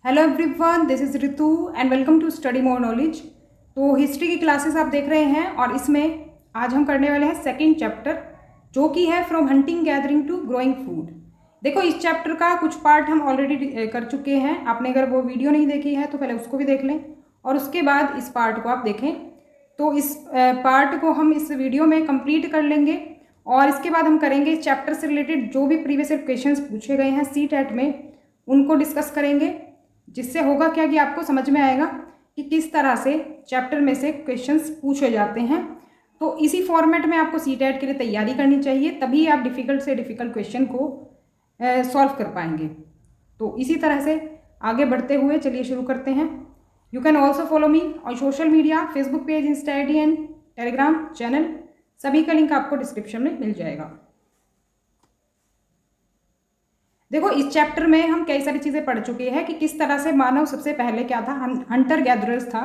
Hello everyone, this is Ritu and welcome to study more knowledge. तो history की classes आप देख रहे हैं और इसमें आज हम करने वाले हैं सेकंड चैप्टर, जो कि है from hunting gathering to growing food. देखो, इस चैप्टर का कुछ पार्ट हम ऑलरेडी कर चुके हैं। आपने अगर वो वीडियो नहीं देखी है तो पहले उसको भी देख लें और उसके बाद इस पार्ट को आप देखें। तो इस पार्ट को हम इस वीडियो में कंप्लीट कर लेंगे और इसके बाद हम करेंगे इस चैप्टर से रिलेटेड जो भी प्रीवियस क्वेश्चंस पूछे गए हैं सीटेट में, उनको डिस्कस करेंगे। जिससे होगा क्या कि आपको समझ में आएगा कि किस तरह से चैप्टर में से क्वेश्चंस पूछे जाते हैं। तो इसी फॉर्मेट में आपको सीटेट के लिए तैयारी करनी चाहिए, तभी आप डिफ़िकल्ट से डिफ़िकल्ट क्वेश्चन को सॉल्व कर पाएंगे। तो इसी तरह से आगे बढ़ते हुए चलिए शुरू करते हैं। You can also follow me on social media, Facebook page, Insta ID and Telegram channel. सभी का लिंक आपको डिस्क्रिप्शन में मिल जाएगा। देखो, इस चैप्टर में हम कई सारी चीज़ें पढ़ चुके हैं कि किस तरह से मानव सबसे पहले क्या था, हंटर गैदरर्स था।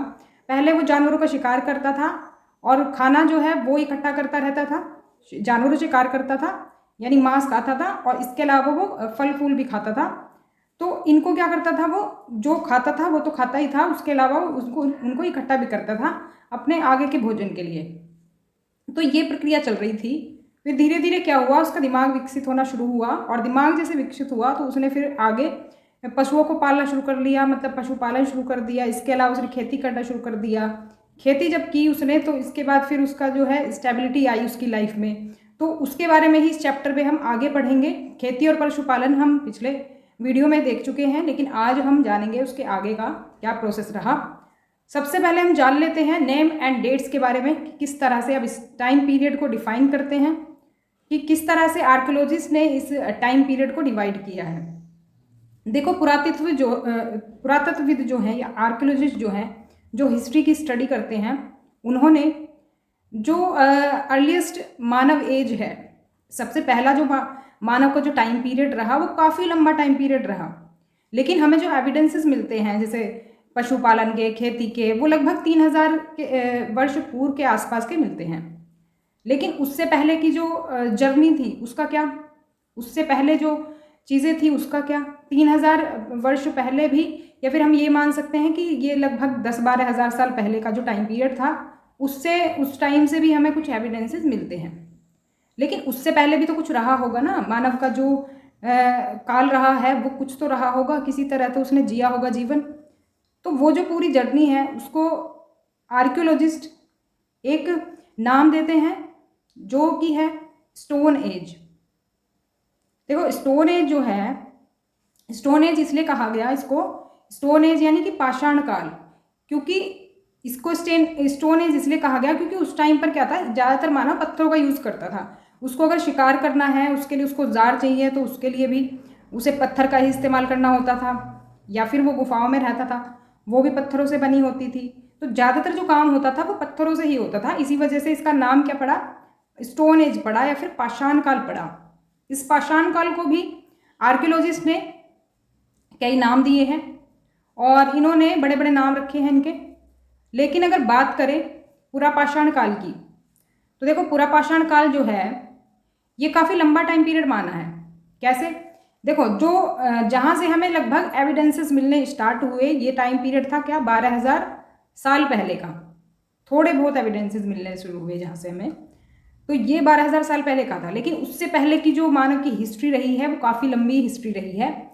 पहले वो जानवरों का शिकार करता था और खाना जो है वो इकट्ठा करता रहता था। जानवरों शिकार करता था यानी मांस खाता था और इसके अलावा वो फल फूल भी खाता था। तो इनको क्या करता था, वो जो खाता था वो तो खाता ही था, उसके अलावा उसको उनको इकट्ठा भी करता था अपने आगे के भोजन के लिए। तो ये प्रक्रिया चल रही थी। फिर धीरे धीरे क्या हुआ, उसका दिमाग विकसित होना शुरू हुआ और दिमाग जैसे विकसित हुआ तो उसने फिर आगे पशुओं को पालना शुरू कर लिया, मतलब पशुपालन शुरू कर दिया। इसके अलावा उसने खेती करना शुरू कर दिया। खेती जब की उसने तो इसके बाद फिर उसका जो है स्टेबिलिटी आई उसकी लाइफ में। तो उसके बारे में ही इस चैप्टर में हम आगे पढ़ेंगे। खेती और पशुपालन हम पिछले वीडियो में देख चुके हैं, लेकिन आज हम जानेंगे उसके आगे का क्या प्रोसेस रहा। सबसे पहले हम जान लेते हैं नेम एंड डेट्स के बारे में कि किस तरह से अब इस टाइम पीरियड को डिफाइन करते हैं, कि किस तरह से आर्कियोलॉजिस्ट ने इस टाइम पीरियड को डिवाइड किया है। देखो, पुरातत्वविद जो हैं या आर्कियोलॉजिस्ट जो हैं, जो हिस्ट्री की स्टडी करते हैं, उन्होंने जो अर्लीस्ट मानव एज है, सबसे पहला जो मानव का जो टाइम पीरियड रहा वो काफ़ी लंबा टाइम पीरियड रहा। लेकिन हमें जो एविडेंसेस मिलते हैं जैसे पशुपालन के, खेती के, वो लगभग 3000 के वर्ष पूर्व के आसपास के मिलते हैं। लेकिन उससे पहले की जो जर्नी थी उसका क्या, उससे पहले जो चीज़ें थी उसका क्या, 3000 वर्ष पहले भी, या फिर हम ये मान सकते हैं कि ये लगभग 10-12 हज़ार साल पहले का जो टाइम पीरियड था, उससे उस टाइम से भी हमें कुछ एविडेंसेस मिलते हैं। लेकिन उससे पहले भी तो कुछ रहा होगा ना, मानव का जो काल रहा है वो कुछ तो रहा होगा, किसी तरह तो उसने जिया होगा जीवन। तो वो जो पूरी जर्नी है उसको आर्कियोलॉजिस्ट एक नाम देते हैं जो कि है स्टोन एज। देखो, स्टोन एज जो है, स्टोन एज इसलिए कहा गया इसको स्टोन एज यानी कि पाषाण काल, क्योंकि इसको स्टोन एज इसलिए कहा गया क्योंकि उस टाइम पर क्या था, ज़्यादातर मानव पत्थरों का यूज़ करता था। उसको अगर शिकार करना है उसके लिए उसको जार चाहिए तो उसके लिए भी उसे पत्थर का ही इस्तेमाल करना होता था, या फिर वो गुफाओं में रहता था, वो भी पत्थरों से बनी होती थी। तो ज़्यादातर जो काम होता था वो पत्थरों से ही होता था। इसी वजह से इसका नाम क्या पड़ा, स्टोन एज पड़ा या फिर पाषाण काल पड़ा। इस पाषाण काल को भी आर्कियोलॉजिस्ट ने कई नाम दिए हैं और इन्होंने बड़े बड़े नाम रखे हैं इनके। लेकिन अगर बात करें पुरापाषाण काल की, तो देखो पुरापाषाण काल जो है ये काफ़ी लंबा टाइम पीरियड माना है। कैसे, देखो, जो जहाँ से हमें लगभग एविडेंसेस मिलने स्टार्ट हुए ये टाइम पीरियड था क्या, 12,000 साल पहले का। थोड़े बहुत एविडेंसेस मिलने शुरू हुए जहाँ से हमें, तो ये 12,000 साल पहले का था। लेकिन उससे पहले की जो मानव की हिस्ट्री रही है वो काफ़ी लंबी हिस्ट्री रही है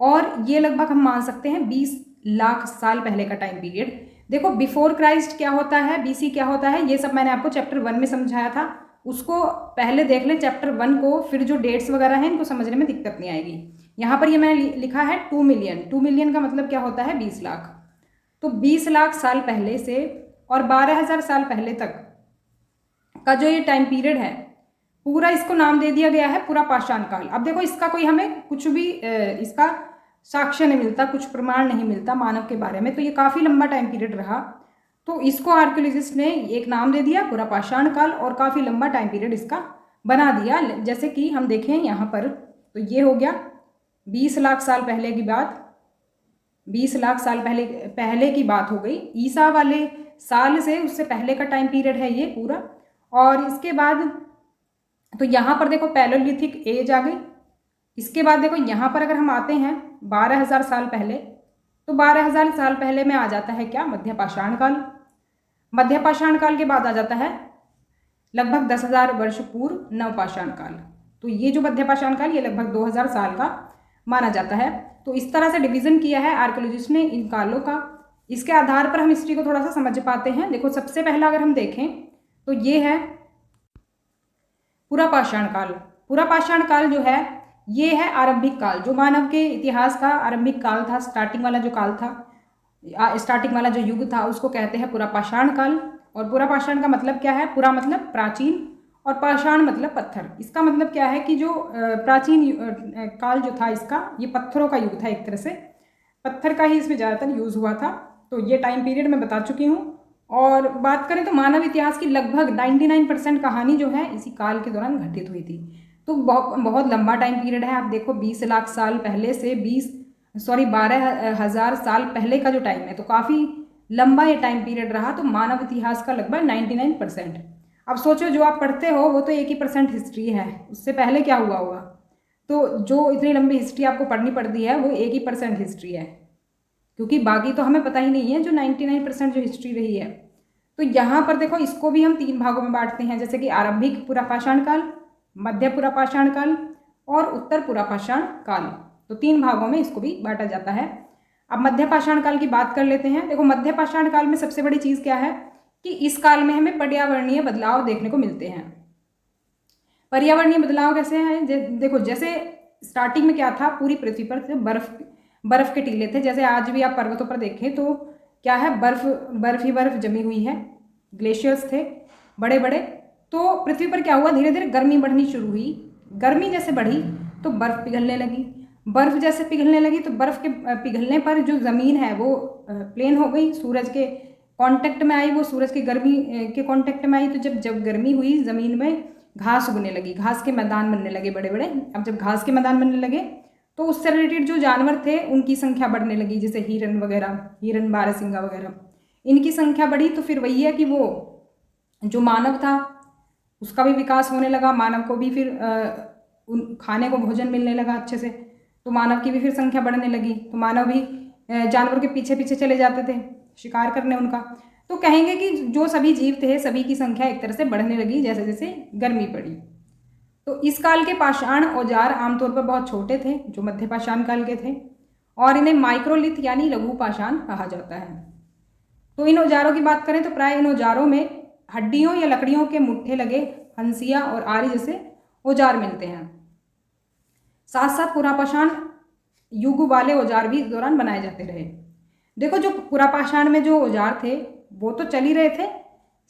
और ये लगभग हम मान सकते हैं 20 लाख साल पहले का टाइम पीरियड। देखो, बिफोर क्राइस्ट क्या होता है, बीसी क्या होता है, ये सब मैंने आपको चैप्टर 1 में समझाया था। उसको पहले देख लें चैप्टर 1 को, फिर जो डेट्स वगैरह हैं इनको समझने में दिक्कत नहीं आएगी। यहाँ पर ये मैंने लिखा है 2 मिलियन। 2 मिलियन का मतलब क्या होता है, 20 लाख। तो 20 लाख साल पहले से और 12,000 साल पहले तक का जो ये टाइम पीरियड है पूरा, इसको नाम दे दिया गया है पुरापाषाण काल। अब देखो, इसका कोई हमें कुछ भी इसका साक्ष्य नहीं मिलता, कुछ प्रमाण नहीं मिलता मानव के बारे में, तो ये काफ़ी लंबा टाइम पीरियड रहा। तो इसको आर्कियोलॉजिस्ट ने एक नाम दे दिया पुरापाषाण काल और काफ़ी लंबा टाइम पीरियड इसका बना दिया। जैसे कि हम देखें यहाँ पर, तो ये हो गया 20 लाख साल पहले की बात, 20 लाख साल पहले की बात हो गई। ईसा वाले साल से उससे पहले का टाइम पीरियड है ये पूरा। और इसके बाद तो यहाँ पर देखो पैलोलिथिक एज आ गई। इसके बाद देखो यहाँ पर अगर हम आते हैं 12,000 साल पहले, तो 12,000 साल पहले में आ जाता है क्या, मध्य पाषाण काल। मध्य पाषाण काल के बाद आ जाता है लगभग 10,000 वर्ष पूर्व नव पाषाण काल। तो ये जो मध्य पाषाण काल ये लगभग 2,000 साल का माना जाता है। तो इस तरह से डिवीजन किया है आर्कियोलॉजिस्ट ने इन कालों का। इसके आधार पर हम हिस्ट्री को थोड़ा सा समझ पाते हैं। देखो सबसे पहला अगर हम देखें तो ये है पुरापाषाण काल। पुरापाषाण काल जो है ये है आरंभिक काल, जो मानव के इतिहास का आरंभिक काल था, स्टार्टिंग वाला जो काल था, स्टार्टिंग वाला जो युग था उसको कहते हैं पुरापाषाण काल। और पुरापाषाण का मतलब क्या है, पुरा मतलब प्राचीन और पाषाण मतलब पत्थर। इसका मतलब क्या है कि जो प्राचीन काल जो था इसका, ये पत्थरों का युग था, एक तरह से पत्थर का ही इसमें ज़्यादातर यूज़ हुआ था। तो ये टाइम पीरियड मैं बता चुकी हूँ। और बात करें तो मानव इतिहास की लगभग 99% कहानी जो है इसी काल के दौरान घटित हुई थी। तो बहुत लंबा टाइम पीरियड है। आप देखो 20 लाख साल पहले से 12,000 साल पहले का जो टाइम है, तो काफ़ी लंबा ये टाइम पीरियड रहा। तो मानव इतिहास का लगभग 99%। अब सोचो जो आप पढ़ते हो वो तो 1% हिस्ट्री है, उससे पहले क्या हुआ होगा। तो जो इतनी लंबी हिस्ट्री आपको पढ़नी पड़ती है वो 1% हिस्ट्री है, क्योंकि बाकी तो हमें पता ही नहीं है जो 99% जो हिस्ट्री रही है। तो यहाँ पर देखो इसको भी हम 3 भागों में बांटते हैं, जैसे कि आरंभिक पुरापाषाण काल, मध्य पुरापाषाण काल और उत्तर पुरापाषाण काल। तो 3 भागों में इसको भी बांटा जाता है। अब मध्य पाषाण काल की बात कर लेते हैं। देखो मध्य पाषाण काल में सबसे बड़ी चीज़ क्या है कि इस काल में हमें पर्यावरणीय बदलाव देखने को मिलते हैं। पर्यावरणीय बदलाव कैसे हैं, देखो जैसे स्टार्टिंग में क्या था, पूरी पृथ्वी पर बर्फ के टीले थे। जैसे आज भी आप पर्वतों पर देखें तो क्या है, बर्फ ही बर्फ जमी हुई है, ग्लेशियर्स थे बड़े बड़े। तो पृथ्वी पर क्या हुआ, धीरे धीरे गर्मी बढ़नी शुरू हुई। गर्मी जैसे बढ़ी तो बर्फ पिघलने लगी। बर्फ जैसे पिघलने लगी तो बर्फ के पिघलने पर जो ज़मीन है वो प्लेन हो गई, सूरज के कांटेक्ट में आई, वो सूरज की गर्मी के कांटेक्ट में आई। तो जब गर्मी हुई ज़मीन में घास उगने लगी, घास के मैदान बनने लगे बड़े बड़े। अब जब घास के मैदान बनने लगे तो उससे रिलेटेड जो जानवर थे उनकी संख्या बढ़ने लगी, जैसे हिरन वगैरह, हिरन बारहसिंगा वगैरह, इनकी संख्या बढ़ी। तो फिर वही है कि वो जो मानव था उसका भी विकास होने लगा, मानव को भी फिर उन खाने को भोजन मिलने लगा अच्छे से, तो मानव की भी फिर संख्या बढ़ने लगी। तो मानव भी जानवर के पीछे पीछे चले जाते थे शिकार करने उनका। तो कहेंगे कि जो सभी जीव थे सभी की संख्या एक तरह से बढ़ने लगी जैसे जैसे गर्मी पड़ी। तो इस काल के पाषाण औजार आमतौर पर बहुत छोटे थे, जो मध्य पाषाण काल के थे, और इन्हें माइक्रोलिथ यानी लघु पाषाण कहा जाता है। तो इन औजारों की बात करें तो प्राय इन औजारों में हड्डियों या लकड़ियों के मुट्ठे लगे हंसिया और आरी जैसे औजार मिलते हैं। साथ साथ पुरापाषाण युग वाले औजार भी इस दौरान बनाए जाते रहे। देखो जो पुरापाषाण में जो औजार थे वो तो चल ही रहे थे,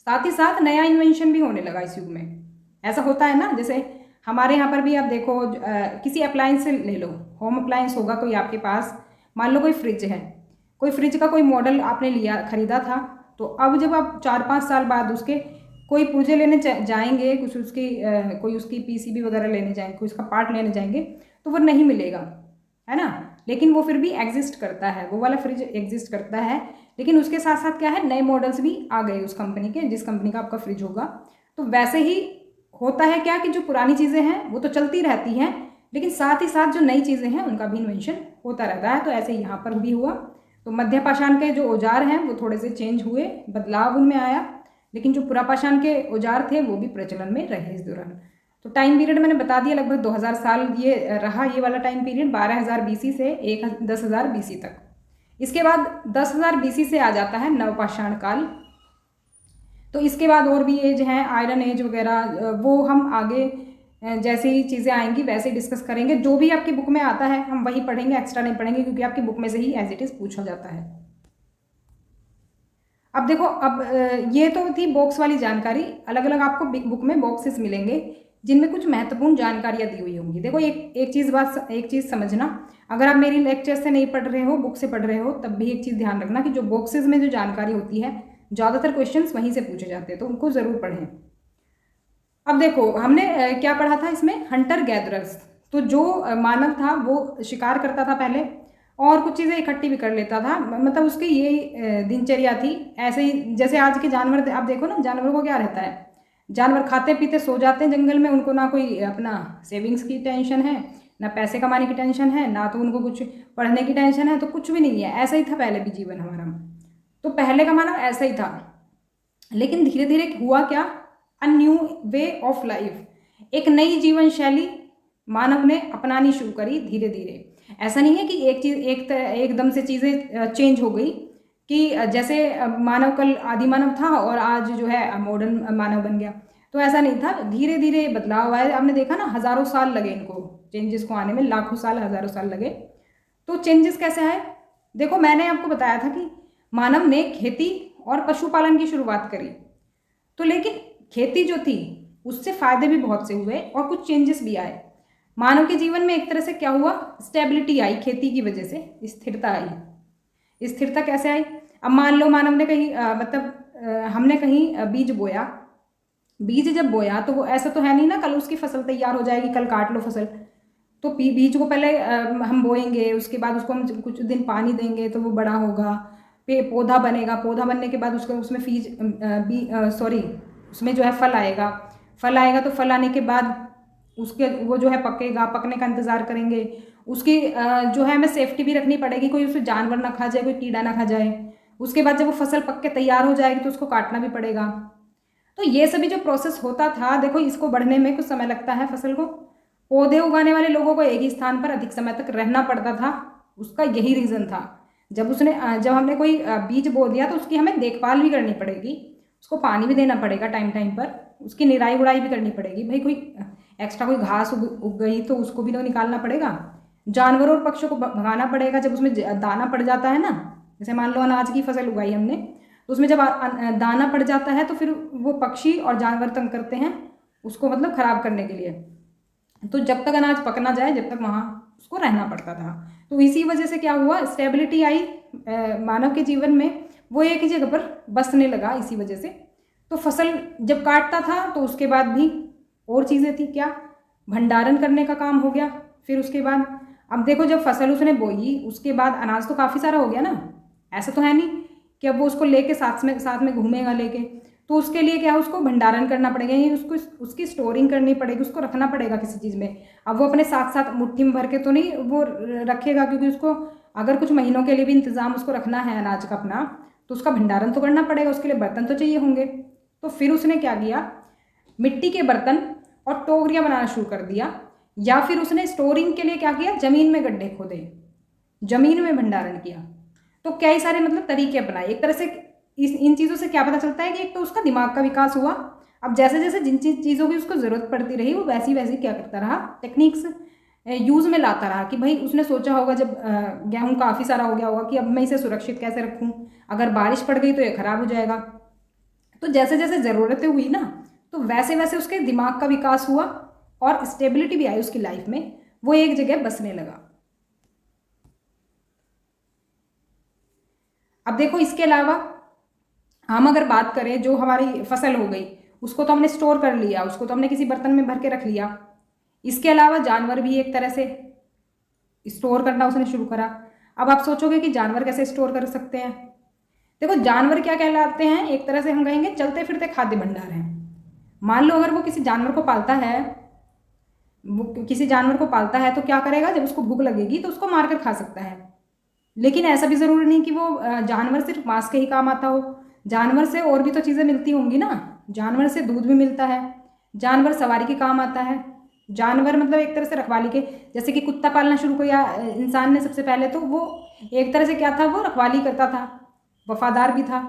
साथ ही साथ नया इन्वेंशन भी होने लगा इस युग में। ऐसा होता है ना, जैसे हमारे यहाँ पर भी आप देखो किसी अप्लायंस से ले लो, होम अप्लायंस होगा कोई आपके पास, मान लो कोई फ्रिज है, कोई फ्रिज का कोई मॉडल आपने लिया खरीदा था, तो अब जब आप 4-5 साल बाद उसके कोई पुर्जे लेने जाएंगे, कुछ उसकी कोई उसकी पीसीबी वगैरह लेने जाएंगे, कोई उसका पार्ट लेने जाएंगे तो वो नहीं मिलेगा, है ना। लेकिन वो फिर भी एग्जिस्ट करता है, वो वाला फ्रिज एग्जिस्ट करता है। लेकिन उसके साथ साथ क्या है, नए मॉडल्स भी आ गए उस कंपनी के, जिस कंपनी का आपका फ्रिज होगा। तो वैसे ही होता है क्या कि जो पुरानी चीज़ें हैं वो तो चलती रहती हैं, लेकिन साथ ही साथ जो नई चीज़ें हैं उनका भी इन्वेंशन होता रहता है। तो ऐसे यहाँ पर भी हुआ। तो मध्य पाषाण के जो औजार हैं वो थोड़े से चेंज हुए, बदलाव उनमें आया, लेकिन जो पुरापाषाण के औजार थे वो भी प्रचलन में रहे इस दौरान। तो टाइम पीरियड मैंने बता दिया, लगभग 2000 साल ये रहा, ये वाला टाइम पीरियड 12,000 BC से 10,000 BC तक। इसके बाद 10,000 BC से आ जाता है नवपाषाण काल। तो इसके बाद और भी एज हैं, आयरन एज वगैरह, वो हम आगे जैसे ही चीज़ें आएंगी वैसे ही डिस्कस करेंगे। जो भी आपकी बुक में आता है हम वही पढ़ेंगे, एक्स्ट्रा नहीं पढ़ेंगे, क्योंकि आपकी बुक में से ही एज इट इज़ पूछा जाता है। अब देखो, अब ये तो थी बॉक्स वाली जानकारी। अलग अलग आपको बुक में बॉक्सेस मिलेंगे जिनमें कुछ महत्वपूर्ण जानकारियाँ दी हुई होंगी। देखो एक चीज़ समझना, अगर आप मेरी लेक्चर से नहीं पढ़ रहे हो, बुक से पढ़ रहे हो, तब भी एक चीज़ ध्यान रखना कि जो बॉक्सेस में जो जानकारी होती है ज़्यादातर क्वेश्चंस वहीं से पूछे जाते हैं, तो उनको ज़रूर पढ़ें। अब देखो हमने क्या पढ़ा था इसमें, हंटर गैदरर्स। तो जो मानव था वो शिकार करता था पहले, और कुछ चीज़ें इकट्ठी भी कर लेता था, मतलब उसकी ये दिनचर्या थी। ऐसे ही जैसे आज के जानवर आप देखो ना, जानवरों को क्या रहता है, जानवर खाते पीते सो जाते हैं जंगल में, उनको ना कोई अपना सेविंग्स की टेंशन है, ना पैसे कमाने की टेंशन है, ना तो उनको कुछ पढ़ने की टेंशन है, तो कुछ भी नहीं है। ऐसा ही था पहले भी जीवन हमारा, तो पहले का मानव ऐसा ही था। लेकिन धीरे धीरे हुआ क्या, a new way of life, एक नई जीवन शैली मानव ने अपनानी शुरू करी धीरे धीरे। ऐसा नहीं है कि एक चीज़ एकदम से चीज़ें चेंज हो गई, कि जैसे मानव कल आदि मानव था और आज जो है मॉडर्न मानव बन गया, तो ऐसा नहीं था। धीरे धीरे बदलाव आया। आपने देखा ना, हज़ारों साल लगे इनको चेंजेस को आने में, लाखों साल हज़ारों साल लगे। तो चेंजेस कैसे आए, देखो मैंने आपको बताया था कि मानव ने खेती और पशुपालन की शुरुआत करी, तो लेकिन खेती जो थी उससे फायदे भी बहुत से हुए और कुछ चेंजेस भी आए। मानव के जीवन में एक तरह से क्या हुआ, स्टेबिलिटी आई, खेती की वजह से स्थिरता आई। स्थिरता कैसे आई, अब मान लो मानव ने कहीं हमने कहीं बीज बोया, बीज जब बोया तो वो ऐसा तो है नहीं ना कल उसकी फसल तैयार हो जाएगी, कल काट लो फसल। तो बीज को पहले हम बोएंगे, उसके बाद उसको हम कुछ दिन पानी देंगे तो वो बड़ा होगा, पौधा बनेगा, पौधा बनने के बाद उसको उसमें उसमें जो है फल आएगा, फल आएगा तो फल आने के बाद उसके वो जो है पकेगा, पकने का इंतज़ार करेंगे। उसकी जो है हमें सेफ्टी भी रखनी पड़ेगी, कोई उसे जानवर ना खा जाए, कोई कीड़ा ना खा जाए। उसके बाद जब वो फसल पक के तैयार हो जाएगी तो उसको काटना भी पड़ेगा। तो ये सभी जो प्रोसेस होता था, देखो इसको बढ़ने में कुछ समय लगता है फसल को। पौधे उगाने वाले लोगों को एक ही स्थान पर अधिक समय तक रहना पड़ता था, उसका यही रीज़न था। जब हमने कोई बीज बो दिया तो उसकी हमें देखभाल भी करनी पड़ेगी, उसको पानी भी देना पड़ेगा टाइम टाइम पर, उसकी निराई गुड़ाई भी करनी पड़ेगी। भाई कोई एक्स्ट्रा कोई घास उग गई तो उसको भी तो निकालना पड़ेगा। जानवरों और पक्षियों को भगाना पड़ेगा जब उसमें दाना पड़ जाता है ना। जैसे मान लो अनाज की फसल उगाई हमने, तो उसमें जब दाना पड़ जाता है तो फिर वो पक्षी और जानवर तंग करते हैं उसको, मतलब ख़राब करने के लिए। तो जब तक अनाज पक ना जाए, जब तक वहाँ उसको रहना पड़ता था। तो इसी वजह से क्या हुआ, स्टेबिलिटी आई मानव के जीवन में, वो एक ही जगह पर बसने लगा इसी वजह से। तो फसल जब काटता था तो उसके बाद भी और चीज़ें थी, क्या, भंडारण करने का काम हो गया। फिर उसके बाद अब देखो जब फसल उसने बोई उसके बाद अनाज तो काफ़ी सारा हो गया ना, ऐसा तो है नहीं कि अब वो उसको लेके साथ में घूमेगा लेके। तो उसके लिए क्या है, उसको भंडारण करना पड़ेगा, यानी उसको उसकी स्टोरिंग करनी पड़ेगी, उसको रखना पड़ेगा किसी चीज़ में। अब वो अपने साथ साथ मुट्ठी में भर के तो नहीं वो रखेगा, क्योंकि उसको अगर कुछ महीनों के लिए भी इंतज़ाम उसको रखना है अनाज का अपना, तो उसका भंडारण तो करना पड़ेगा, उसके लिए बर्तन तो चाहिए होंगे। तो फिर उसने क्या किया, मिट्टी के बर्तन और टोकरियाँ बनाना शुरू कर दिया, या फिर उसने स्टोरिंग के लिए क्या किया, ज़मीन में गड्ढे खोदे, ज़मीन में भंडारण किया। तो कई सारे मतलब तरीके अपनाए। एक तरह से इन चीज़ों से क्या पता चलता है कि एक तो उसका दिमाग का विकास हुआ। अब जैसे जैसे जिन चीज़ों की उसको ज़रूरत पड़ती रही वो वैसी वैसी क्या करता रहा, टेक्निक्स यूज़ में लाता रहा। कि भाई उसने सोचा होगा जब गेहूँ काफ़ी सारा हो गया होगा कि अब मैं इसे सुरक्षित कैसे रखूँ, अगर बारिश पड़ गई तो ये ख़राब हो जाएगा। तो जैसे जैसे ज़रूरतें हुई ना, तो वैसे वैसे उसके दिमाग का विकास हुआ और स्टेबिलिटी भी आई उसकी लाइफ में, वो एक जगह बसने लगा। अब देखो इसके अलावा हम अगर बात करें, जो हमारी फसल हो गई उसको तो हमने स्टोर कर लिया, उसको तो हमने किसी बर्तन में भर के रख लिया। इसके अलावा जानवर भी एक तरह से स्टोर करना उसने शुरू करा। अब आप सोचोगे कि जानवर कैसे स्टोर कर सकते हैं। देखो जानवर क्या कहलाते हैं, एक तरह से हम कहेंगे चलते फिरते खाद्य भंडार हैं। मान लो अगर वो किसी जानवर को पालता है, वो किसी जानवर को पालता है तो क्या करेगा, जब उसको भूख लगेगी तो उसको मार कर खा सकता है। लेकिन ऐसा भी ज़रूरी नहीं कि वो जानवर सिर्फ मांस के ही काम आता हो, जानवर से और भी तो चीज़ें मिलती होंगी ना। जानवर से दूध भी मिलता है, जानवर सवारी के काम आता है, जानवर मतलब एक तरह से रखवाली के, जैसे कि कुत्ता पालना शुरू किया इंसान ने सबसे पहले, तो वो एक तरह से क्या था, वो रखवाली करता था, वफादार भी था।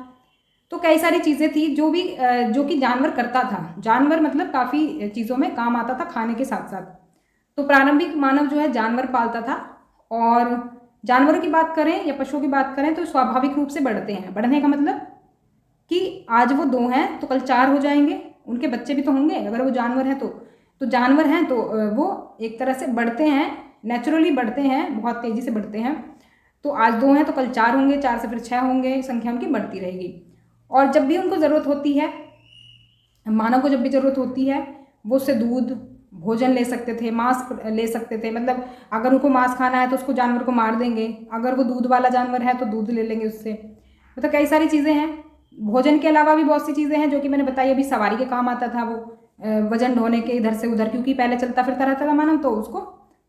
तो कई सारी चीज़ें थी जो कि जानवर करता था। जानवर मतलब काफ़ी चीज़ों में काम आता था खाने के साथ साथ। तो प्रारंभिक मानव जो है जानवर पालता था। और जानवरों की बात करें या पशुओं की बात करें तो स्वाभाविक रूप से बढ़ते हैं। बढ़ने का मतलब कि आज वो 2 हैं तो कल 4 हो जाएंगे, उनके बच्चे भी तो होंगे अगर वो जानवर हैं तो जानवर हैं तो वो एक तरह से बढ़ते हैं, नेचुरली बढ़ते हैं, बहुत तेज़ी से बढ़ते हैं। तो आज 2 हैं तो कल 4 होंगे, 4 से फिर 6 होंगे, संख्या उनकी बढ़ती रहेगी। और जब भी उनको ज़रूरत होती है, मानव को जब भी ज़रूरत होती है, वो उससे दूध भोजन ले सकते थे, मांस ले सकते थे। मतलब अगर उनको मांस खाना है तो उसको जानवर को मार देंगे, अगर वो दूध वाला जानवर है तो दूध ले लेंगे उससे। मतलब कई सारी चीज़ें हैं। भोजन के अलावा भी बहुत सी चीज़ें हैं जो कि मैंने बताई। अभी सवारी के काम आता था वो, वजन ढोने के इधर से उधर, क्योंकि पहले चलता फिरता रहता था मानव, तो उसको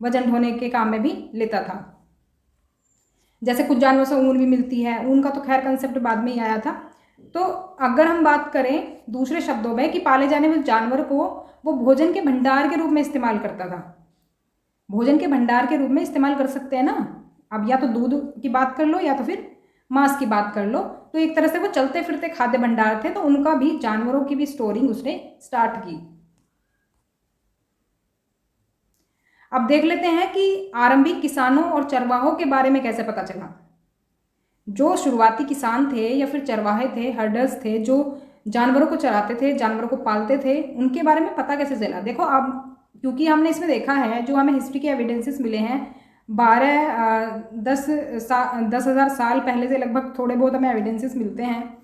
वजन ढोने के काम में भी लेता था। जैसे कुछ जानवरों से ऊन भी मिलती है, ऊन का तो खैर कंसेप्ट बाद में ही आया था। तो अगर हम बात करें दूसरे शब्दों में कि पाले जाने वाले जानवर को वो भोजन के भंडार के रूप में इस्तेमाल करता था, भोजन के भंडार के रूप में इस्तेमाल कर सकते हैं ना। अब या तो दूध की बात कर लो या तो फिर मांस की बात कर लो, तो एक तरह से वो चलते फिरते खाद्य भंडार थे। तो उनका भी, जानवरों की भी स्टोरिंग उसने स्टार्ट की। अब देख लेते हैं कि आरंभिक किसानों और चरवाहों के बारे में कैसे पता चला। जो शुरुआती किसान थे या फिर चरवाहे थे, हर्डर्स थे, जो जानवरों को चराते थे, जानवरों को पालते थे, उनके बारे में पता कैसे चला। देखो अब क्योंकि हमने इसमें देखा है, जो हमें हिस्ट्री के एविडेंसेस मिले हैं 10,000 साल पहले से लगभग थोड़े बहुत हमें एविडेंसेस मिलते हैं,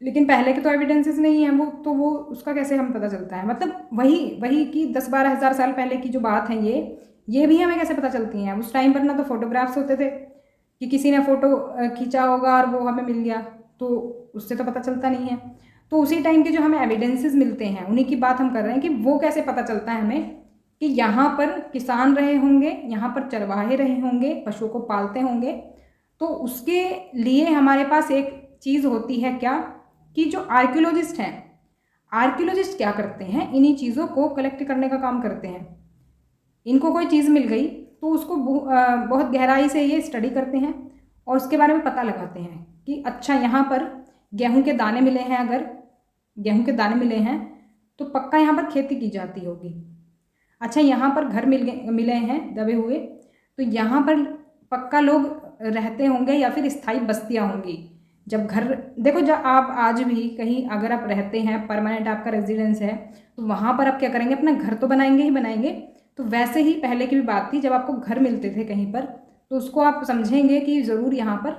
लेकिन पहले के तो एविडेंसेस नहीं है वो, तो वो उसका कैसे हमें पता चलता है। मतलब वही कि 10-12 हज़ार साल पहले की जो बात है, ये भी हमें कैसे पता चलती हैं। उस टाइम पर ना तो फोटोग्राफ्स होते थे कि किसी ने फ़ोटो खींचा होगा और वो हमें मिल गया, तो उससे तो पता चलता नहीं है। तो उसी टाइम के जो हमें एविडेंसेस मिलते हैं उन्हीं की बात हम कर रहे हैं कि वो कैसे पता चलता है हमें कि यहाँ पर किसान रहे होंगे, यहाँ पर चरवाहे रहे होंगे, पशुओं को पालते होंगे। तो उसके लिए हमारे पास एक चीज़ होती है क्या, कि जो आर्कियोलॉजिस्ट हैं, आर्कियोलॉजिस्ट क्या करते हैं, इन्हीं चीज़ों को कलेक्ट करने का काम करते हैं। इनको कोई चीज़ मिल गई तो उसको बहुत गहराई से ये स्टडी करते हैं और उसके बारे में पता लगाते हैं कि अच्छा यहाँ पर गेहूं के दाने मिले हैं, अगर गेहूं के दाने मिले हैं तो पक्का यहाँ पर खेती की जाती होगी। अच्छा यहाँ पर घर मिले हैं दबे हुए, तो यहाँ पर पक्का लोग रहते होंगे या फिर स्थायी बस्तियाँ होंगी। जब घर देखो, जब आप आज भी कहीं अगर आप रहते हैं, परमानेंट आपका रेजिडेंस है, तो वहाँ पर आप क्या करेंगे, अपना घर तो बनाएंगे ही बनाएंगे। तो वैसे ही पहले की भी बात थी, जब आपको घर मिलते थे कहीं पर, तो उसको आप समझेंगे कि ज़रूर यहाँ पर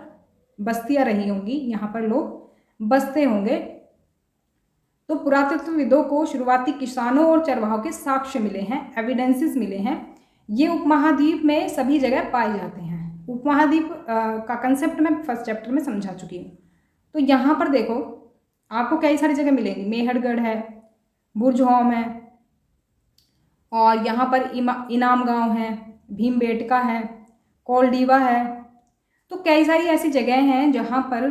बस्तियाँ रही होंगी, यहाँ पर लोग बसते होंगे। तो पुरातत्वविदों को शुरुआती किसानों और चरवाहों के साक्ष्य मिले हैं, एविडेंसेस मिले हैं। ये उपमहाद्वीप में सभी जगह पाए जाते हैं। उपमहाद्वीप का कंसेप्ट मैं फर्स्ट चैप्टर में समझा चुकी हूँ। तो यहाँ पर देखो आपको कई सारी जगह मिलेंगी, मेहरगढ़ है, बुर्जहोम है, और यहाँ पर इनाम गांव है, भीमबेटका है, कोलडीवा है। तो कई सारी ऐसी जगह हैं जहाँ पर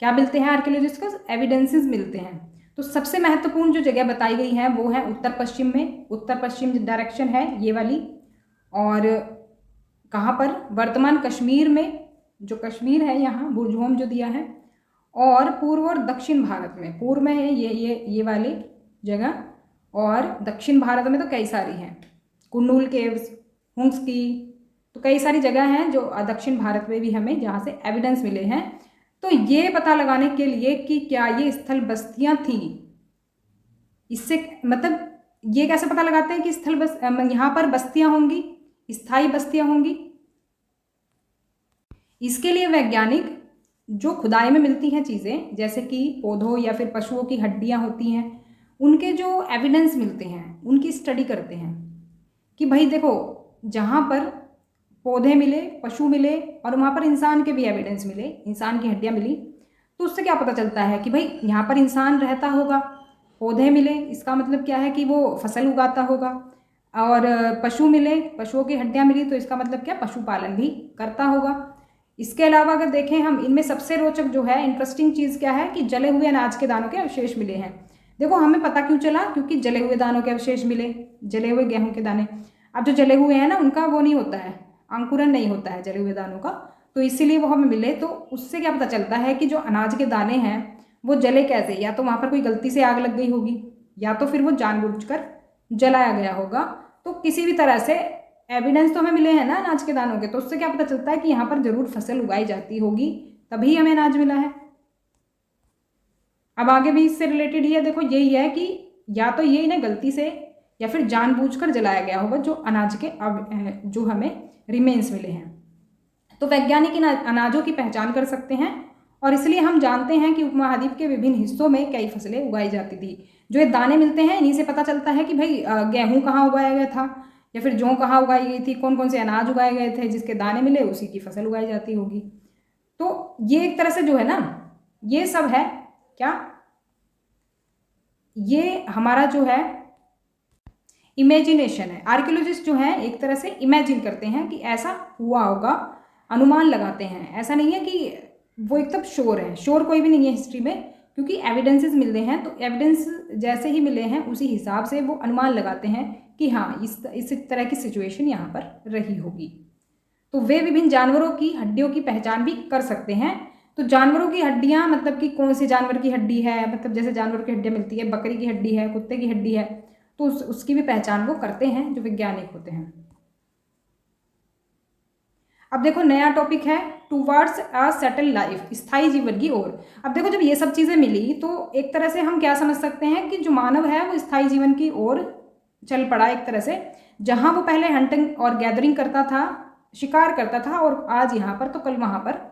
क्या मिलते हैं, आर्कियोलॉजिस्ट को एविडेंसेस मिलते हैं। तो सबसे महत्वपूर्ण जो जगह बताई गई है वो है उत्तर पश्चिम में, उत्तर पश्चिम डायरेक्शन है ये वाली, और कहाँ पर, वर्तमान कश्मीर में, जो कश्मीर है यहाँ बुर्जहोम जो दिया है, और पूर्व और दक्षिण भारत में, पूर्व में है ये वाली जगह, और दक्षिण भारत में तो कई सारी हैं, कुन्नूल केव्स, हुंग्स की, तो कई सारी जगह हैं जो दक्षिण भारत में भी हमें जहाँ से एविडेंस मिले हैं। तो ये पता लगाने के लिए कि क्या ये स्थल बस्तियाँ थी, इससे मतलब ये कैसे पता लगाते हैं कि यहाँ पर बस्तियाँ होंगी, स्थायी बस्तियाँ होंगी। इसके लिए वैज्ञानिक जो खुदाई में मिलती हैं चीज़ें, जैसे कि पौधों या फिर पशुओं की हड्डियाँ होती हैं, उनके जो एविडेंस मिलते हैं उनकी स्टडी करते हैं कि भाई देखो जहाँ पर पौधे मिले, पशु मिले, और वहाँ पर इंसान के भी एविडेंस मिले, इंसान की हड्डियाँ मिली, तो उससे क्या पता चलता है कि भाई यहाँ पर इंसान रहता होगा। पौधे मिले, इसका मतलब क्या है कि वो फसल उगाता होगा, और पशु मिले, पशुओं की हड्डियाँ मिली, तो इसका मतलब क्या, पशुपालन भी करता होगा। इसके अलावा अगर देखें हम, इनमें सबसे रोचक जो है, इंटरेस्टिंग चीज़ क्या है कि जले हुए अनाज के दानों के अवशेष मिले हैं। देखो हमें पता क्यों चला, क्योंकि जले हुए दानों के अवशेष मिले, जले हुए गेहूं के दाने। अब जो जले हुए हैं ना, उनका वो नहीं होता है, अंकुरन नहीं होता है जले हुए दानों का, तो इसीलिए वो हमें मिले। तो उससे क्या पता चलता है कि जो अनाज के दाने हैं वो जले कैसे, या तो वहाँ पर कोई गलती से आग लग गई होगी, या तो फिर वो जानबूझकर जलाया गया होगा। तो किसी भी तरह से एविडेंस तो हमें मिले हैं ना अनाज के दानों के, तो उससे क्या पता चलता है कि यहाँ पर जरूर फसल उगाई जाती होगी, तभी हमें अनाज मिला है। अब आगे भी इससे रिलेटेड ही है, देखो यही है कि या तो ये इन्हें गलती से या फिर जानबूझकर जलाया गया होगा जो अनाज के जो हमें रिमेन्स मिले हैं। तो वैज्ञानिक इन अनाजों की पहचान कर सकते हैं, और इसलिए हम जानते हैं कि उपमहाद्वीप के विभिन्न हिस्सों में कई फसलें उगाई जाती थी। जो ये दाने मिलते हैं इन्हीं से पता चलता है कि भाई गेहूँ कहाँ उगाया गया था, या फिर जौ कहाँ उगाई गई थी, कौन कौन से अनाज उगाए गए थे, जिसके दाने मिले उसी की फसल उगाई जाती होगी। तो ये एक तरह से जो है ना, ये सब है क्या, ये हमारा जो है इमेजिनेशन है। आर्कियोलॉजिस्ट जो हैं एक तरह से इमेजिन करते हैं कि ऐसा हुआ होगा, अनुमान लगाते हैं। ऐसा नहीं है कि वो एकदम श्योर है, श्योर कोई भी नहीं है हिस्ट्री में, क्योंकि एविडेंसेस मिलते हैं, तो एविडेंस जैसे ही मिले हैं उसी हिसाब से वो अनुमान लगाते हैं कि हाँ इस तरह की सिचुएशन यहाँ पर रही होगी। तो वे विभिन्न जानवरों की हड्डियों की पहचान भी कर सकते हैं। तो जानवरों की हड्डियाँ मतलब कि कौन से जानवर की हड्डी है, मतलब जैसे जानवर की हड्डियाँ मिलती है, बकरी की हड्डी है, कुत्ते की हड्डी है, तो उसकी भी पहचान वो करते हैं जो वैज्ञानिक होते हैं। अब देखो नया टॉपिक है टूवर्ड्स अ सेटल लाइफ, स्थायी जीवन की ओर। अब देखो जब ये सब चीज़ें मिली तो एक तरह से हम क्या समझ सकते हैं कि जो मानव है वो स्थायी जीवन की ओर चल पड़ा एक तरह से। जहाँ वो पहले हंटिंग और गैदरिंग करता था, शिकार करता था, और आज यहाँ पर तो कल वहाँ पर,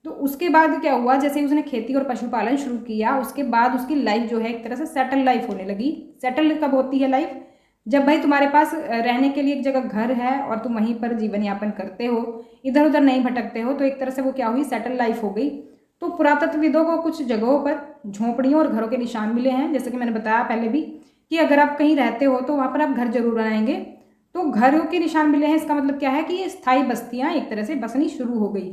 तो उसके बाद क्या हुआ, जैसे ही उसने खेती और पशुपालन शुरू किया उसके बाद उसकी लाइफ जो है एक तरह से सेटल लाइफ होने लगी। सेटल कब होती है लाइफ, जब भाई तुम्हारे पास रहने के लिए एक जगह घर है और तुम वहीं पर जीवन यापन करते हो, इधर उधर नहीं भटकते हो, तो एक तरह से वो क्या हुई, सेटल लाइफ हो गई। तो पुरातत्वविदों को कुछ जगहों पर झोंपड़ियों और घरों के निशान मिले हैं, जैसे कि मैंने बताया पहले भी कि अगर आप कहीं रहते हो तो वहाँ पर आप घर जरूर बनाएंगे। तो घरों के निशान मिले हैं, इसका मतलब क्या है कि ये स्थायी बस्तियाँ एक तरह से बसनी शुरू हो गई।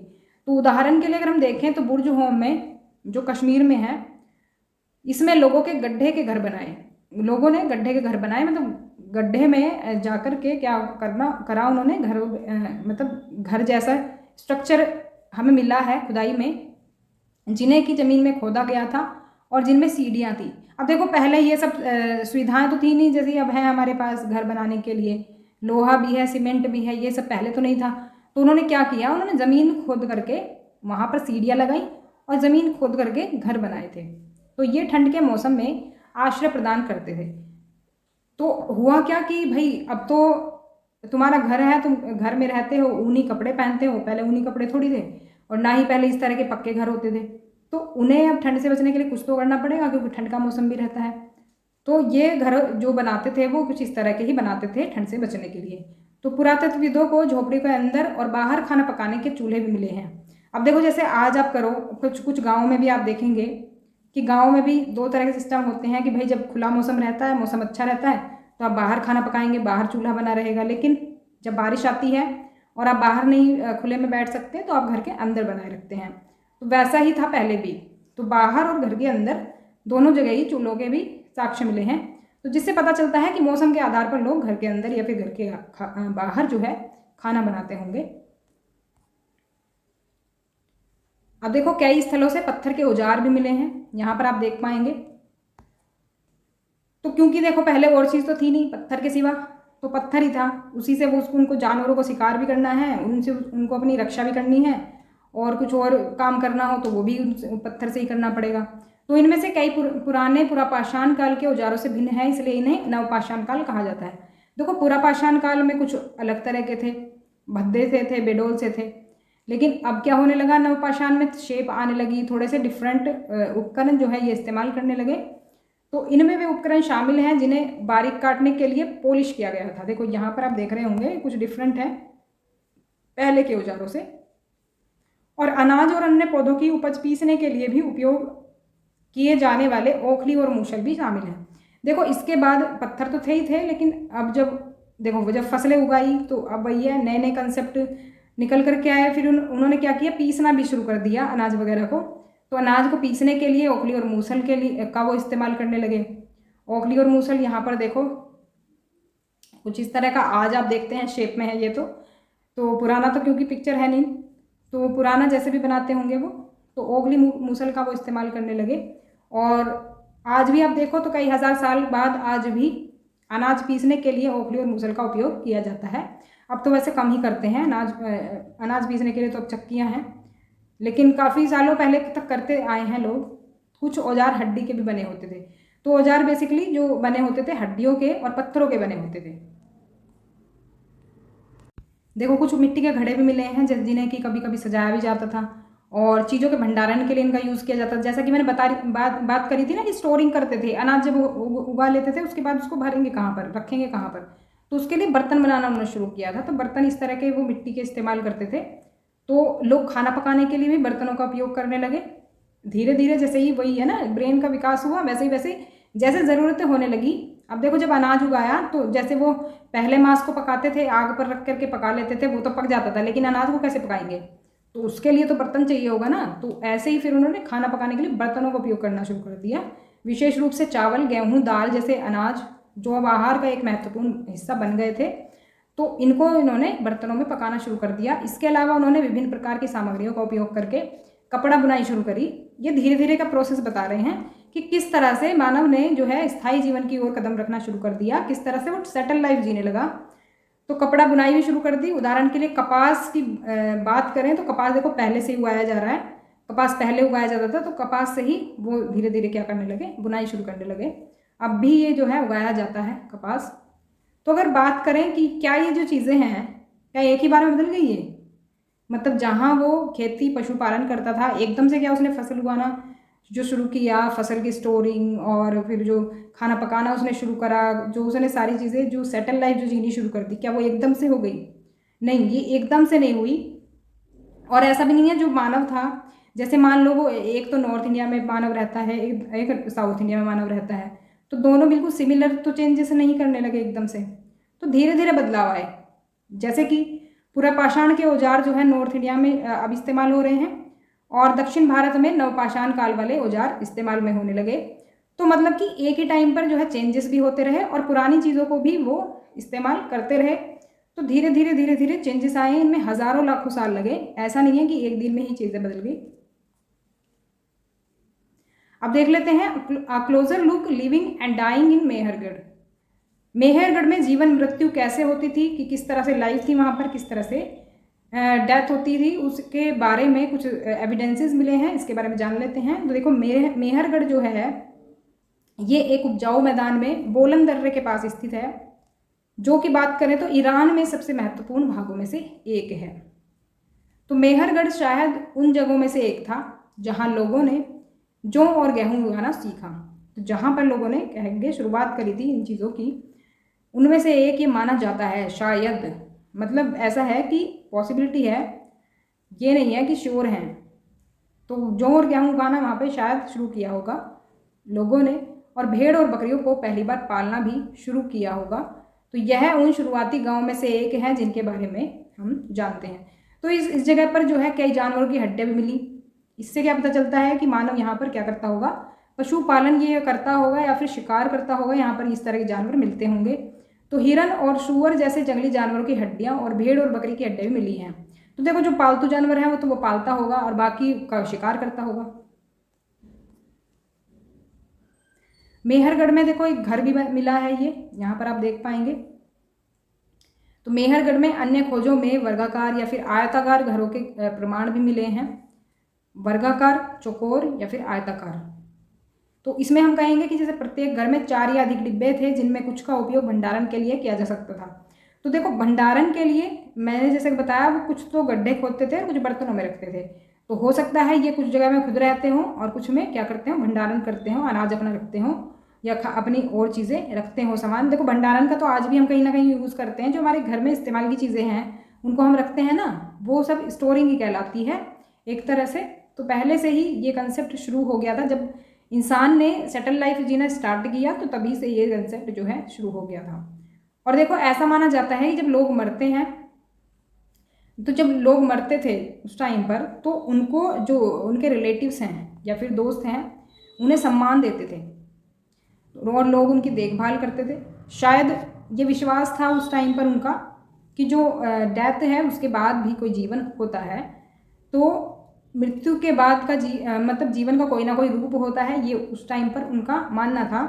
तो उदाहरण के लिए अगर हम देखें तो बुर्ज होम में जो कश्मीर में है, इसमें लोगों के गड्ढे के घर बनाए, लोगों ने गड्ढे के घर बनाए, मतलब गड्ढे में जाकर के क्या करा उन्होंने, घर मतलब घर जैसा स्ट्रक्चर हमें मिला है खुदाई में, जिन्हें की ज़मीन में खोदा गया था और जिनमें सीढ़ियाँ थी। अब देखो पहले ये सब सुविधाएं तो थी नहीं जैसे अब है हमारे पास घर बनाने के लिए, लोहा भी है, सीमेंट भी है, ये सब पहले तो नहीं था। तो उन्होंने क्या किया, उन्होंने ज़मीन खोद करके वहाँ पर सीढ़ियाँ लगाई और ज़मीन खोद करके घर बनाए थे। तो ये ठंड के मौसम में आश्रय प्रदान करते थे। तो हुआ क्या कि भाई अब तो तुम्हारा घर है, तुम घर में रहते हो, ऊनी कपड़े पहनते हो, पहले ऊनी कपड़े थोड़ी थे और ना ही पहले इस तरह के पक्के घर होते थे। तो उन्हें अब ठंड से बचने के लिए कुछ तो करना पड़ेगा, क्योंकि ठंड का मौसम भी रहता है। तो ये घर जो बनाते थे वो कुछ इस तरह के ही बनाते थे ठंड से बचने के लिए। तो पुरातत्वविदों को झोपड़ी के अंदर और बाहर खाना पकाने के चूल्हे भी मिले हैं। अब देखो जैसे आज आप करो, कुछ गाँव में भी आप देखेंगे कि गाँव में भी दो तरह के सिस्टम होते हैं कि भाई जब खुला मौसम रहता है, मौसम अच्छा रहता है, तो आप बाहर खाना पकाएंगे, बाहर चूल्हा बना रहेगा। लेकिन जब बारिश आती है और आप बाहर नहीं खुले में बैठ सकते तो आप घर के अंदर बनाए रखते हैं। तो वैसा ही था पहले भी, तो बाहर और घर के अंदर दोनों जगह ही चूल्हों के भी साक्ष्य मिले हैं। तो जिससे पता चलता है कि मौसम के आधार पर लोग घर के अंदर या फिर घर के बाहर जो है खाना बनाते होंगे। अब देखो कई स्थलों से पत्थर के औजार भी मिले हैं, यहाँ पर आप देख पाएंगे। तो क्योंकि देखो पहले और चीज़ तो थी नहीं पत्थर के सिवा, तो पत्थर ही था, उसी से वो उनको जानवरों को शिकार भी करना है, उनसे उनको अपनी रक्षा भी करनी है, और कुछ और काम करना हो तो वो भी पत्थर से ही करना पड़ेगा। तो इनमें से कई पुराने पुरापाषाण काल के औजारों से भिन्न है, इसलिए इन्हें नवपाषाण काल कहा जाता है। देखो पुरापाषाण काल में कुछ अलग तरह के थे, भद्दे से थे, बेडोल से थे, लेकिन अब क्या होने लगा, नवपाषाण में शेप आने लगी, थोड़े से डिफरेंट उपकरण जो है ये इस्तेमाल करने लगे। तो इनमें वे उपकरण शामिल हैं जिन्हें बारीक काटने के लिए पॉलिश किया गया था। देखो यहाँ पर आप देख रहे होंगे कुछ डिफरेंट है पहले के औजारों से। और अनाज और अन्य पौधों की उपज पीसने के लिए भी उपयोग किए जाने वाले ओखली और मूसल भी शामिल हैं। देखो इसके बाद पत्थर तो थे ही थे, लेकिन अब जब देखो जब फसलें उगाई तो अब वही है, नए नए कंसेप्ट निकल करके आए। फिर उन्होंने क्या किया, पीसना भी शुरू कर दिया अनाज वगैरह को। तो अनाज को पीसने के लिए ओखली और मूसल के लिए का वो इस्तेमाल करने लगे। ओखली और मूसल यहाँ पर देखो कुछ इस तरह का आज आप देखते हैं शेप में है ये। तो पुराना तो क्योंकि पिक्चर है नहीं, तो पुराना जैसे भी बनाते होंगे वो, तो ओखली मूसल का वो इस्तेमाल करने लगे। और आज भी आप देखो तो कई हज़ार साल बाद आज भी अनाज पीसने के लिए ओखली और मूसल का उपयोग किया जाता है। अब तो वैसे कम ही करते हैं, अनाज पीसने के लिए तो अब चक्कियाँ हैं, लेकिन काफ़ी सालों पहले तक करते आए हैं लोग। कुछ औजार हड्डी के भी बने होते थे। तो औजार बेसिकली जो बने होते थे हड्डियों के और पत्थरों के बने होते थे। देखो कुछ मिट्टी के घड़े भी मिले हैं जिन्हें कि कभी कभी सजाया भी जाता था और चीज़ों के भंडारण के लिए इनका यूज़ किया जाता था। जैसा कि मैंने बात करी थी ना कि स्टोरिंग करते थे, अनाज जब उगा लेते थे उसके बाद उसको भरेंगे कहाँ पर, रखेंगे कहाँ पर, तो उसके लिए बर्तन बनाना उन्होंने शुरू किया था। तो बर्तन इस तरह के वो मिट्टी के इस्तेमाल करते थे। तो लोग खाना पकाने के लिए भी बर्तनों का उपयोग करने लगे। धीरे धीरे जैसे ही वही है ना ब्रेन का विकास हुआ, वैसे ही जैसे ज़रूरतें होने लगी अब देखो जब अनाज उगाया तो जैसे वो पहले मांस को पकाते थे, आग पर रख करके पका लेते थे, वो तो पक जाता था, लेकिन अनाज को कैसे पकाएंगे? तो उसके लिए तो बर्तन चाहिए होगा ना। तो ऐसे ही फिर उन्होंने खाना पकाने के लिए बर्तनों का उपयोग करना शुरू कर दिया। विशेष रूप से चावल, गेहूँ, दाल जैसे अनाज जो अब आहार का एक महत्वपूर्ण हिस्सा बन गए थे, तो इनको इन्होंने बर्तनों में पकाना शुरू कर दिया। इसके अलावा उन्होंने विभिन्न प्रकार की सामग्रियों का उपयोग करके कपड़ा बुनाई शुरू करी। ये धीरे धीरे का प्रोसेस बता रहे हैं कि किस तरह से मानव ने जो है स्थायी जीवन की ओर कदम रखना शुरू कर दिया, किस तरह से वो सेटल लाइफ जीने लगा। तो कपड़ा बुनाई भी शुरू कर दी। उदाहरण के लिए कपास की बात करें तो कपास देखो पहले से ही उगाया जा रहा है, कपास पहले उगाया जाता था, तो कपास से ही वो धीरे धीरे क्या करने लगे, बुनाई शुरू करने लगे। अब भी ये जो है उगाया जाता है कपास। तो अगर बात करें कि क्या ये जो चीज़ें हैं क्या एक ही बार में बदल गई है? मतलब जहाँ वो खेती पशुपालन करता था, एकदम से क्या उसने फसल उगाना जो शुरू किया, फसल की स्टोरिंग और फिर जो खाना पकाना उसने शुरू करा, जो उसने सारी चीज़ें जो सेटल लाइफ जो जीनी शुरू कर दी, क्या वो एकदम से हो गई? नहीं, ये एकदम से नहीं हुई। और ऐसा भी नहीं है जो मानव था, जैसे मान लो वो एक तो नॉर्थ इंडिया में मानव रहता है, एक साउथ इंडिया में मानव रहता है, तो दोनों बिल्कुल सिमिलर तो चेंजेस नहीं करने लगे एकदम से, तो धीरे धीरे बदलाव आए। जैसे कि पूरा पाषाण के औजार जो है नॉर्थ इंडिया में अब इस्तेमाल हो रहे हैं, और दक्षिण भारत में नवपाषाण काल वाले औजार इस्तेमाल में होने लगे। तो मतलब कि एक ही टाइम पर जो है चेंजेस भी होते रहे और पुरानी चीज़ों को भी वो इस्तेमाल करते रहे। तो धीरे धीरे धीरे धीरे चेंजेस आए, इनमें हज़ारों लाखों साल लगे। ऐसा नहीं है कि एक दिन में ही चीज़ें बदल गई। अब देख लेते हैं a closer look living and dying in Mehrgarh. Mehrgarh में जीवन मृत्यु कैसे होती थी, कि किस तरह से लाइफ थी वहाँ पर, किस तरह से डेथ होती थी, उसके बारे में कुछ एविडेंसेस मिले हैं, इसके बारे में जान लेते हैं। तो देखो मेहरगढ़ जो है ये एक उपजाऊ मैदान में बोलन दर्रे के पास स्थित है, जो कि बात करें तो ईरान में सबसे महत्वपूर्ण भागों में से एक है। तो मेहरगढ़ शायद उन जगहों में से एक था जहाँ लोगों ने जौ और गेहूँ उगाना सीखा। तो जहाँ पर लोगों ने कहेंगे शुरुआत करी थी इन चीज़ों की, उनमें से एक ये माना जाता है शायद, मतलब ऐसा है कि पॉसिबिलिटी है, ये नहीं है कि श्योर हैं। तो जौ और गेहूँ उगाना वहाँ पे शायद शुरू किया होगा लोगों ने, और भेड़ और बकरियों को पहली बार पालना भी शुरू किया होगा। तो यह उन शुरुआती गाँव में से एक है जिनके बारे में हम जानते हैं। तो इस जगह पर जो है कई जानवरों की हड्डियाँ भी मिली। इससे क्या पता चलता है कि मानव यहाँ पर क्या करता होगा, पशुपालन ये करता होगा या फिर शिकार करता होगा, यहाँ पर इस तरह के जानवर मिलते होंगे। तो हिरन और सूअर जैसे जंगली जानवरों की हड्डियाँ और भेड़ और बकरी की हड्डियाँ भी मिली हैं। तो देखो जो पालतू जानवर हैं वो तो वो पालता होगा और बाकी का शिकार करता होगा। मेहरगढ़ में देखो एक घर भी मिला है, ये यहाँ पर आप देख पाएंगे। तो मेहरगढ़ में अन्य खोजों में वर्गाकार या फिर आयताकार घरों के प्रमाण भी मिले हैं, वर्गाकार, चौकोर या फिर आयताकार। तो इसमें हम कहेंगे कि जैसे प्रत्येक घर में 4 या अधिक डिब्बे थे जिनमें कुछ का उपयोग भंडारण के लिए किया जा सकता था। तो देखो भंडारण के लिए मैंने जैसे बताया वो कुछ तो गड्ढे खोदते थे और कुछ बर्तनों में रखते थे। तो हो सकता है ये कुछ जगह में खुद रहते हों और कुछ में क्या करते हो, भंडारण करते हों, अनाज अपना रखते हों या अपनी और चीज़ें रखते हों सामान। देखो भंडारण का तो आज भी हम कहीं ना कहीं यूज़ करते हैं, जो हमारे घर में इस्तेमाल की चीज़ें हैं उनको हम रखते हैं ना, वो सब स्टोरिंग ही कहलाती है एक तरह से। तो पहले से ही ये कंसेप्ट शुरू हो गया था, जब इंसान ने सेटल लाइफ जीना स्टार्ट किया तो तभी से ये कंसेप्ट जो है शुरू हो गया था। और देखो ऐसा माना जाता है कि जब लोग मरते हैं, तो जब लोग मरते थे उस टाइम पर, तो उनको जो उनके रिलेटिव्स हैं या फिर दोस्त हैं उन्हें सम्मान देते थे और लोग उनकी देखभाल करते थे। शायद ये विश्वास था उस टाइम पर उनका कि जो डेथ है उसके बाद भी कोई जीवन होता है, तो मृत्यु के बाद का मतलब जीवन का कोई ना कोई रूप होता है, ये उस टाइम पर उनका मानना था।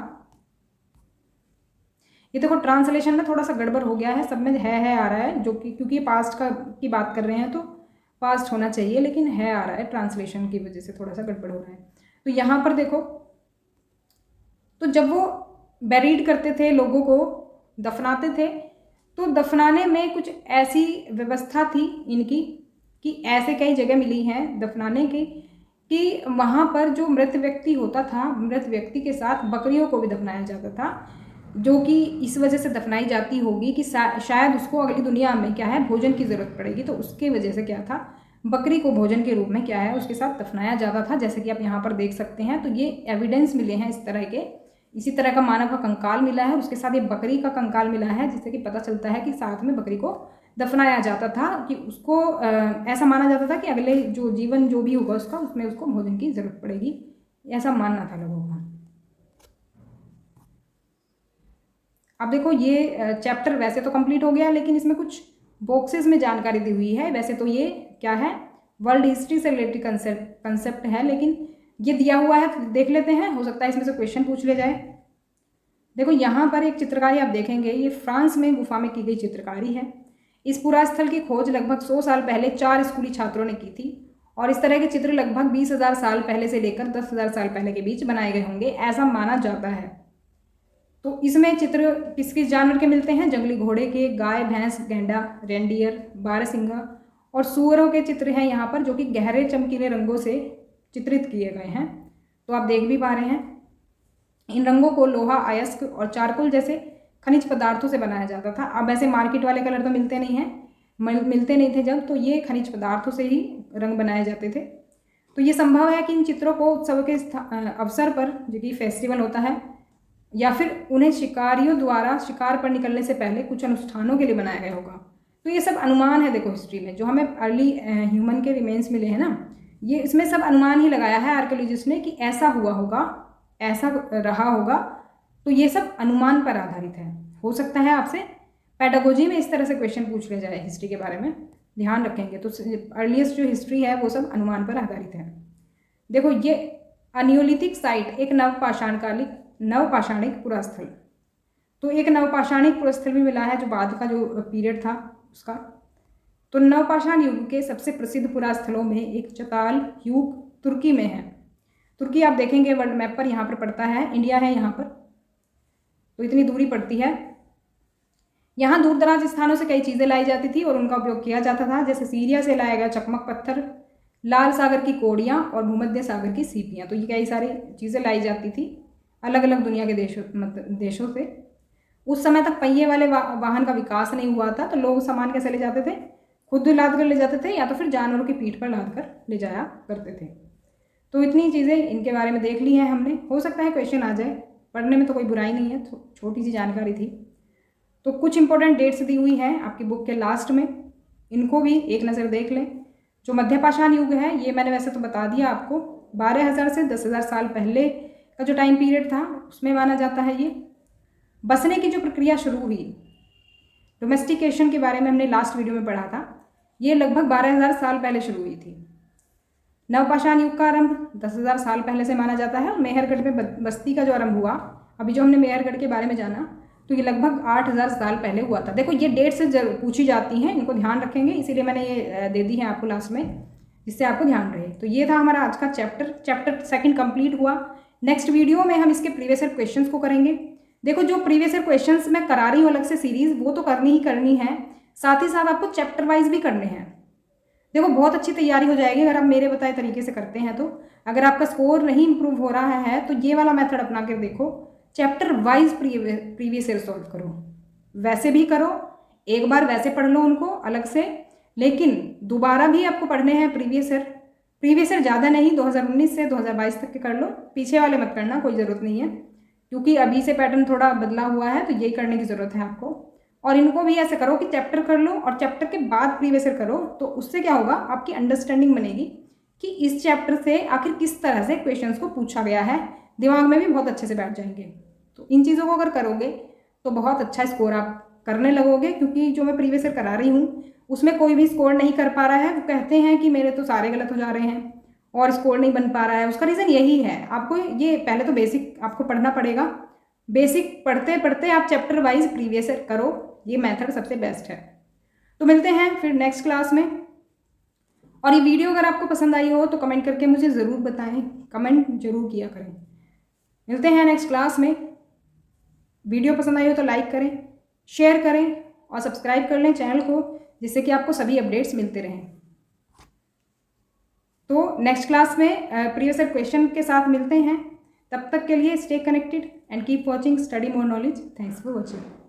ये देखो ट्रांसलेशन में थोड़ा सा गड़बड़ हो गया है, सब में है आ रहा है, जो कि क्योंकि पास्ट की बात कर रहे हैं तो पास्ट होना चाहिए, लेकिन है आ रहा है, ट्रांसलेशन की वजह से थोड़ा सा गड़बड़ हो रहा है। तो यहाँ पर देखो, तो जब वो बेरीड करते थे, लोगों को दफनाते थे, तो दफनाने में कुछ ऐसी व्यवस्था थी इनकी कि ऐसे कई जगह मिली हैं दफनाने की कि वहाँ पर जो मृत व्यक्ति होता था, मृत व्यक्ति के साथ बकरियों को भी दफनाया जाता था, जो कि इस वजह से दफनाई जाती होगी कि शायद उसको अगली दुनिया में क्या है भोजन की ज़रूरत पड़ेगी, तो उसके वजह से क्या था, बकरी को भोजन के रूप में क्या है उसके साथ दफनाया जाता था, जैसे कि आप यहाँ पर देख सकते हैं। तो ये एविडेंस मिले हैं इस तरह के इसी तरह का मानव का कंकाल मिला है, उसके साथ ये बकरी का कंकाल मिला है, जिससे कि पता चलता है कि साथ में बकरी को दफनाया जाता था, कि उसको ऐसा माना जाता था कि अगले जो जीवन जो भी होगा उसका, उसमें उसको भोजन की ज़रूरत पड़ेगी, ऐसा मानना था लोगों का। अब देखो ये चैप्टर वैसे तो कंप्लीट हो गया, लेकिन इसमें कुछ बॉक्सेस में जानकारी दी हुई है। वैसे तो ये क्या है, वर्ल्ड हिस्ट्री से रिलेटेड कंसेप्ट है, लेकिन ये दिया हुआ है, देख लेते हैं, हो सकता है इसमें से क्वेश्चन पूछ ले जाए। देखो यहाँ पर एक चित्रकारी आप देखेंगे, ये फ्रांस में गुफा में की गई चित्रकारी है। इस पुरास्थल की खोज लगभग 100 साल पहले 4 स्कूली छात्रों ने की थी, और इस तरह के चित्र लगभग 20,000 साल पहले से लेकर 10,000 साल पहले के बीच बनाए गए होंगे, ऐसा माना जाता है। तो इसमें चित्र किस किस जानवर के मिलते हैं, जंगली घोड़े के, गाय, भैंस, गैंडा, रेंडियर, बारहसिंगा और सूअरों के चित्र हैं यहाँ पर, जो कि गहरे चमकीले रंगों से चित्रित किए गए हैं। तो आप देख भी पा रहे हैं, इन रंगों को लोहा, अयस्क और चारकोल जैसे खनिज पदार्थों से बनाया जाता था। अब ऐसे मार्केट वाले कलर तो मिलते नहीं हैं, मिलते नहीं थे जब, तो ये खनिज पदार्थों से ही रंग बनाए जाते थे। तो ये संभव है कि इन चित्रों को उत्सव के अवसर पर, जो कि फेस्टिवल होता है, या फिर उन्हें शिकारियों द्वारा शिकार पर निकलने से पहले कुछ अनुष्ठानों के लिए बनाया गया होगा। तो ये सब अनुमान है। देखो हिस्ट्री में जो हमें अर्ली ह्यूमन के रिमेन्स मिले हैं ना, ये इसमें सब अनुमान ही लगाया है आर्कियोलॉजिस्ट ने कि ऐसा हुआ होगा, ऐसा रहा होगा। तो ये सब अनुमान पर आधारित है। हो सकता है आपसे पेडागोजी में इस तरह से क्वेश्चन पूछ ले जाए हिस्ट्री के बारे में, ध्यान रखेंगे। तो अर्लीस्ट जो हिस्ट्री है वो सब अनुमान पर आधारित है। देखो ये अनियोलिथिक साइट एक नवपाषाणिक पुरास्थल, तो एक नवपाषाणिक पुरास्थल भी मिला है, जो बाद का जो पीरियड था उसका। तो नवपाषाण युग के सबसे प्रसिद्ध पुरास्थलों में एक चताल युग तुर्की में है। तुर्की आप देखेंगे वर्ल्ड मैप पर, यहाँ पर पड़ता है, इंडिया है यहाँ पर, तो इतनी दूरी पड़ती है। यहाँ दूर दराज स्थानों से कई चीज़ें लाई जाती थी और उनका उपयोग किया जाता था, जैसे सीरिया से लाया गया चकमक पत्थर, लाल सागर की कोड़ियाँ और भूमध्य सागर की सीपियाँ। तो ये कई सारी चीज़ें लाई जाती थी अलग अलग दुनिया के देशों से। उस समय तक पहिए वाले वाहन का विकास नहीं हुआ था, तो लोग सामान कैसे ले जाते थे, खुद लाद कर ले जाते थे, या तो फिर जानवरों की पीठ पर लाद कर ले जाया करते थे। तो इतनी चीज़ें इनके बारे में देख ली हैं हमने। हो सकता है क्वेश्चन आ जाए, पढ़ने में तो कोई बुराई नहीं है, तो छोटी सी जानकारी थी। तो कुछ इंपॉर्टेंट डेट्स दी हुई हैं आपकी बुक के लास्ट में, इनको भी एक नज़र देख लें। जो मध्यपाषाण युग है, ये मैंने वैसे तो बता दिया आपको, 12,000 से 10,000 साल पहले का जो टाइम पीरियड था उसमें माना जाता है। ये बसने की जो प्रक्रिया शुरू हुई, डोमेस्टिकेशन के बारे में हमने लास्ट वीडियो में पढ़ा था, ये लगभग 12,000 साल पहले शुरू हुई थी। नवपाषाण युग का आरंभ 10,000 साल पहले से माना जाता है, और मेहरगढ़ में बस्ती का जो आरंभ हुआ, अभी जो हमने मेहरगढ़ के बारे में जाना, तो ये लगभग 8,000 साल पहले हुआ था। देखो ये डेट से जरूर पूछी जाती हैं, इनको ध्यान रखेंगे, इसीलिए मैंने ये दे दी है आपको लास्ट में, जिससे आपको ध्यान रहे। तो ये था हमारा आज का चैप्टर 2 कंप्लीट हुआ। नेक्स्ट वीडियो में हम इसके प्रीवियस ईयर क्वेश्चंस को करेंगे। देखो जो प्रीवियस ईयर क्वेश्चंस मैं करा रही हूँ अलग से सीरीज, वो तो करनी ही करनी है, साथ ही साथ आपको चैप्टर वाइज भी करने हैं। देखो बहुत अच्छी तैयारी हो जाएगी अगर आप मेरे बताए तरीके से करते हैं। तो अगर आपका स्कोर नहीं इंप्रूव हो रहा है, तो ये वाला मेथड अपना कर देखो, chapter wise previous year solve करो। वैसे भी करो, एक बार वैसे पढ़ लो उनको अलग से, लेकिन दोबारा भी आपको पढ़ने हैं प्रीवियस ईयर ज़्यादा नहीं, 2019 से 2022 तक के कर लो, पीछे वाले मत करना, कोई ज़रूरत नहीं है, क्योंकि अभी से पैटर्न थोड़ा बदला हुआ है, तो यही करने की ज़रूरत है आपको। और इनको भी ऐसे करो कि चैप्टर कर लो और चैप्टर के बाद प्रीवियस ईयर करो, तो उससे क्या होगा, आपकी अंडरस्टैंडिंग बनेगी कि इस चैप्टर से आखिर किस तरह से क्वेश्चंस को पूछा गया है, दिमाग में भी बहुत अच्छे से बैठ जाएंगे। तो इन चीज़ों को अगर करोगे तो बहुत अच्छा स्कोर आप करने लगोगे, क्योंकि जो मैं प्रीवियस ईयर करा रही हूँ उसमें कोई भी स्कोर नहीं कर पा रहा है। वो कहते हैं कि मेरे तो सारे गलत हो जा रहे हैं और स्कोर नहीं बन पा रहा है। उसका रीज़न यही है, आपको ये पहले तो बेसिक आपको पढ़ना पड़ेगा। बेसिक पढ़ते पढ़ते आप चैप्टर वाइज प्रीवियस ईयर करो, ये मेथड सबसे बेस्ट है। तो मिलते हैं फिर नेक्स्ट क्लास में। और ये वीडियो अगर आपको पसंद आई हो तो कमेंट करके मुझे ज़रूर बताएं, कमेंट जरूर किया करें। मिलते हैं नेक्स्ट क्लास में। वीडियो पसंद आई हो तो लाइक करें, शेयर करें और सब्सक्राइब कर लें चैनल को, जिससे कि आपको सभी अपडेट्स मिलते रहें। तो नेक्स्ट क्लास में प्रीवियस ईयर क्वेश्चन के साथ मिलते हैं। तब तक के लिए stay connected and keep watching study more knowledge. Thanks for watching.